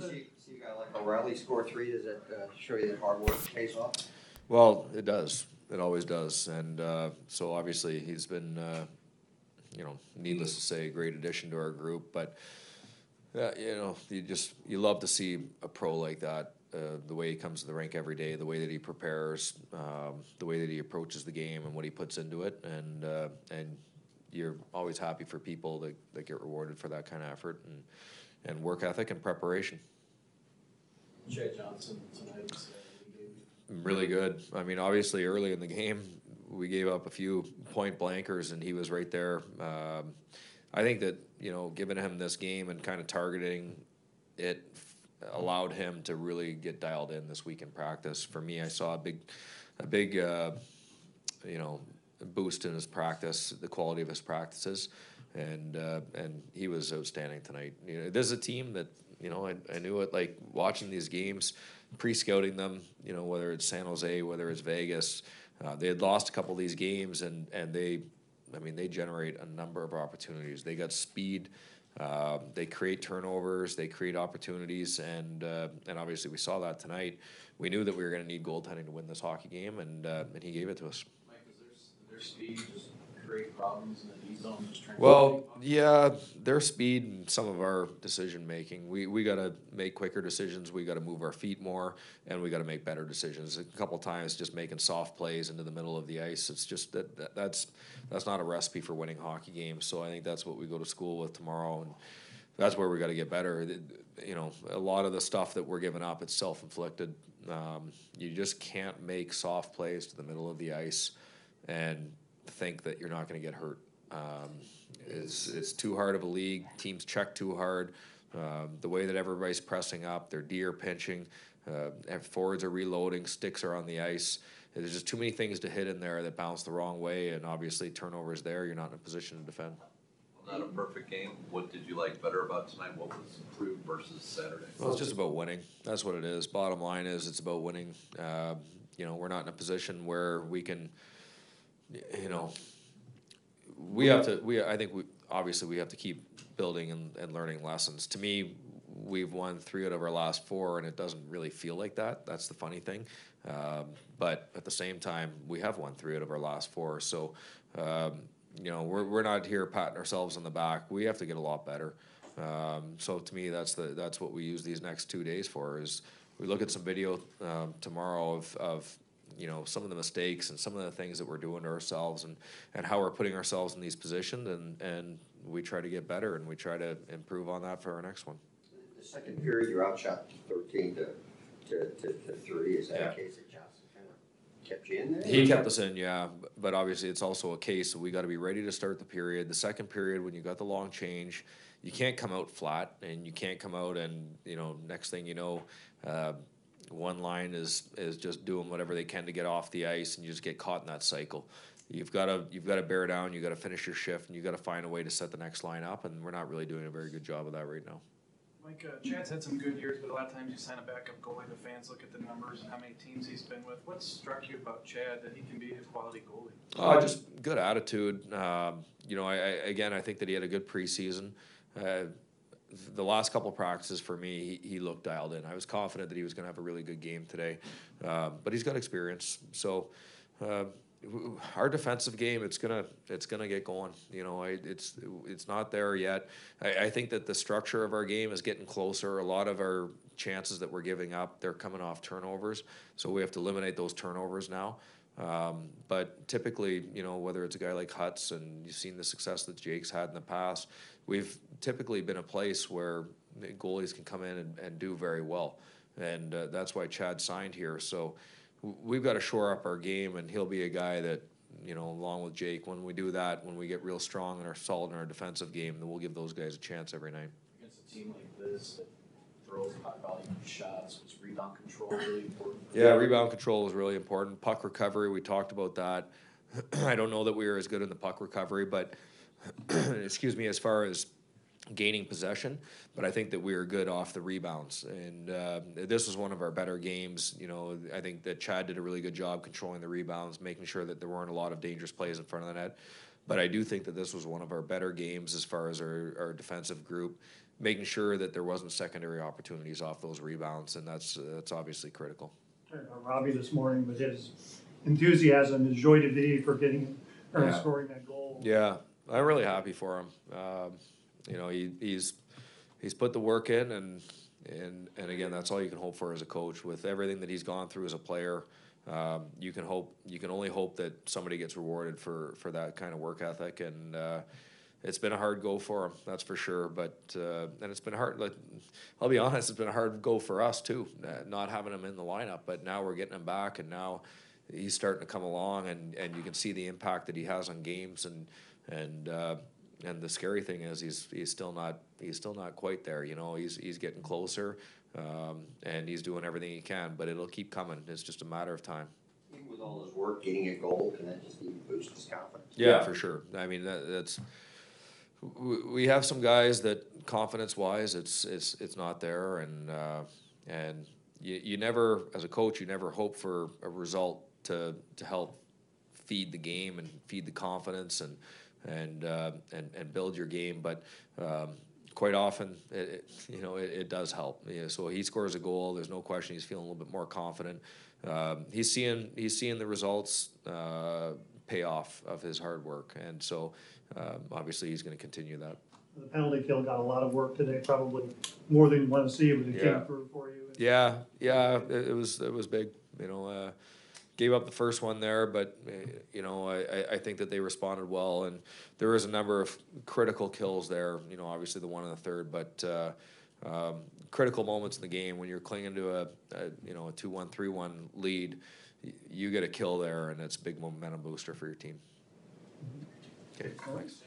You see a guy like O'Reilly score 3. Does that show you that hard work pays off? Well, it does. It always does. And so obviously he's been, needless to say, a great addition to our group. But, you love to see a pro like that. The way he comes to the rink every day, the way that he prepares, the way that he approaches the game and what he puts into it. And you're always happy for people that get rewarded for that kind of effort and work ethic and preparation. Chad Johnson tonight. Really good. I mean, obviously, early in the game, we gave up a few point blankers, and he was right there. I think that, giving him this game and kind of targeting it allowed him to really get dialed in this week in practice. For me, I saw a big boost in his practice, the quality of his practices, and he was outstanding tonight. There's a team that, I knew it, like watching these games, pre-scouting them, whether it's San Jose, whether it's Vegas, they had lost a couple of these games, and they generate a number of opportunities. They got speed, they create turnovers, they create opportunities, and obviously we saw that tonight. We knew that we were going to need goaltending to win this hockey game, and he gave it to us. Mike, is their speed just create problems in the D zone? Well, yeah, their speed and some of our decision making. We got to make quicker decisions. We got to move our feet more, and we got to make better decisions. A couple times, just making soft plays into the middle of the ice. It's just that's not a recipe for winning hockey games. So I think that's what we go to school with tomorrow, and that's where we got to get better. A lot of the stuff that we're giving up, it's self-inflicted. You just can't make soft plays to the middle of the ice and think that you're not going to get hurt. It's too hard of a league. Teams check too hard. The way that everybody's pressing up, their D are pinching, forwards are reloading, sticks are on the ice. There's just too many things to hit in there that bounce the wrong way, and obviously turnovers there, you're not in a position to defend. Well, not a perfect game. What did you like better about tonight? What was improved versus Saturday? Well, it's just about winning. That's what it is. Bottom line is it's about winning. We're not in a position where we can, we have to. I think we have to keep building and learning lessons. To me, we've won 3 out of our last 4, and it doesn't really feel like that. That's the funny thing. But at the same time, we have won 3 out of our last 4. So, we're not here patting ourselves on the back. We have to get a lot better. So to me, that's what we use these next 2 days for. Is we look at some video tomorrow of some of the mistakes and some of the things that we're doing to ourselves and how we're putting ourselves in these positions, and we try to get better and we try to improve on that for our next one. The second period, you're outshot 13 to 3. Is that a case that Johnson kind of kept you in there? He kept us in, yeah. But obviously it's also a case that we got to be ready to start the period. The second period, when you got the long change, you can't come out flat, and you can't come out and, next thing you know, one line is just doing whatever they can to get off the ice, and you just get caught in that cycle. You've got to bear down. You got to finish your shift, and you got to find a way to set the next line up. And we're not really doing a very good job of that right now. Mike, Chad's had some good years, but a lot of times you sign a backup goalie. The fans look at the numbers and how many teams he's been with. What struck you about Chad that he can be a quality goalie? Just good attitude. I think that he had a good preseason. The last couple of practices for me, he looked dialed in. I was confident that he was going to have a really good game today, but he's got experience. So our defensive game, it's gonna get going. It's not there yet. I think that the structure of our game is getting closer. A lot of our chances that we're giving up, they're coming off turnovers, so we have to eliminate those turnovers now. But typically, whether it's a guy like Hutz, and you've seen the success that Jake's had in the past, we've typically been a place where goalies can come in and do very well. And that's why Chad signed here. So we've got to shore up our game, and he'll be a guy that, along with Jake, when we do that, when we get real strong and are solid in our defensive game, then we'll give those guys a chance every night. Against a team like this that throws high-volume shots, was rebound control really important? Yeah, rebound control was really important. Puck recovery, we talked about that. I don't know that we were as good in the puck recovery, but as far as gaining possession, but I think that we were good off the rebounds. And this was one of our better games. I think that Chad did a really good job controlling the rebounds, making sure that there weren't a lot of dangerous plays in front of the net. But I do think that this was one of our better games as far as our defensive group. making sure that there wasn't secondary opportunities off those rebounds, and that's obviously critical. Robbie this morning with his enthusiasm, his joy to be for getting or Yeah. scoring that goal. Yeah, I'm really happy for him. You know, he's put the work in, and again, that's all you can hope for as a coach. With everything that he's gone through as a player, you can only hope that somebody gets rewarded for that kind of work ethic. And it's been a hard go for him, that's for sure. But and it's been hard. Like, I'll be honest, it's been a hard go for us too, not having him in the lineup. But now we're getting him back, and now he's starting to come along, and you can see the impact that he has on games. And the scary thing is he's still not quite there. You know, he's getting closer, and he's doing everything he can. But it'll keep coming. It's just a matter of time. Even with all his work, getting a goal, can that just even boost his confidence? Yeah, for sure. I mean, that's we have some guys that confidence-wise, it's not there, and you never, as a coach, you never hope for a result to help feed the game and feed the confidence and build your game, but quite often it does help. Yeah, so he scores a goal. There's no question he's feeling a little bit more confident. He's seeing the results pay off of his hard work, and so obviously he's going to continue that. The penalty kill got a lot of work today, probably more than you want to see, but it Yeah. came through for you. Yeah, it was big. You know, gave up the first one there, but you know, I think that they responded well, and there was a number of critical kills there. You know, obviously the one in the third, but critical moments in the game when you're clinging to a 2-1, 3-1 lead, you get a kill there, and it's a big momentum booster for your team. Okay, thanks.